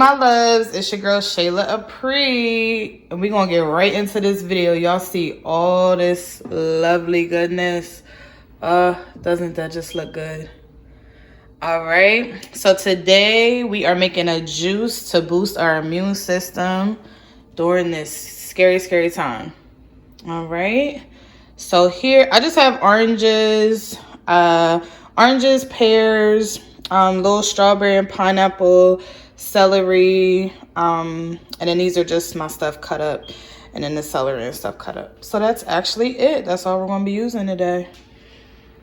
my loves, it's your girl Shayla Apri, and we're gonna get right into this video. Y'all see all this lovely goodness. Doesn't that just look good? All right, so today we are making a juice to boost our immune system during this scary time. All right, so here I just have oranges, pears, little strawberry and pineapple, celery, and then these are just my stuff cut up, and then the celery and stuff cut up. So that's actually it. That's all we're gonna be using today.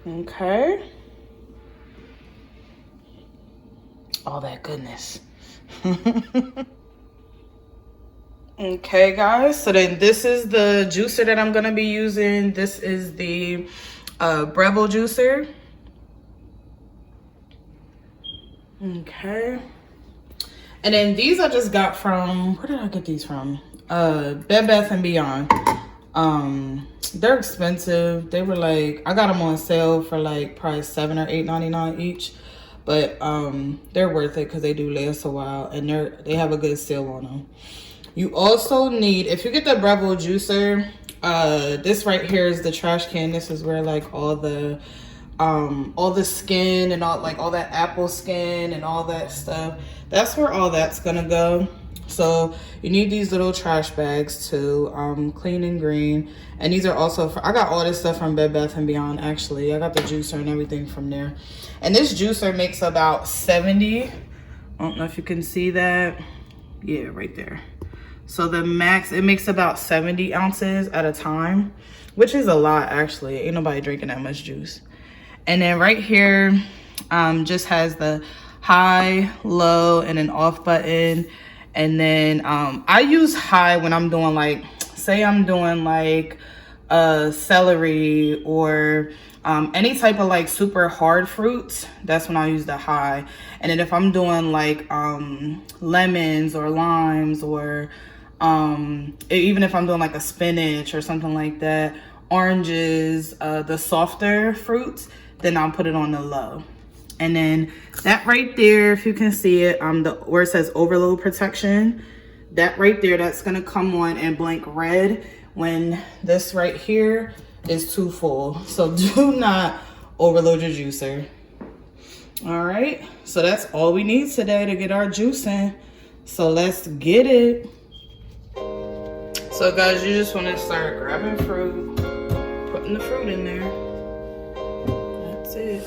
Okay. All that goodness. Okay, guys, so then this is the juicer that I'm gonna be using. This is the Breville juicer. Okay, and then these I just got from, where did I get these from? Bed Bath & Beyond. They're expensive. They were like, I got them on sale for like probably $7 or $8.99 each, but they're worth it because they do last a while, and they have a good seal on them. You also need, if you get the Breville juicer, this right here is the trash can. This is where like all the skin and all that apple skin and all that stuff, that's where all that's gonna go. So you need these little trash bags too, clean and green. And these are also I got all this stuff from Bed Bath & Beyond. Actually, I got the juicer and everything from there. And this juicer makes about 70, I don't know if you can see that, yeah, right there. So the max, it makes about 70 ounces at a time, which is a lot actually. Ain't nobody drinking that much juice. And then right here just has the high, low, and an off button. And then I use high when I'm doing like, say I'm doing like celery or any type of like super hard fruits. That's when I use the high. And then if I'm doing like lemons or limes, or even if I'm doing like a spinach or something like that, oranges, the softer fruits, then I'll put it on the low. And then that right there, if you can see it, where it says overload protection, that right there, that's gonna come on and blink red when this right here is too full. So do not overload your juicer. All right, so that's all we need today to get our juice in. So let's get it. So guys, you just wanna start grabbing fruit, putting the fruit in there. That's it.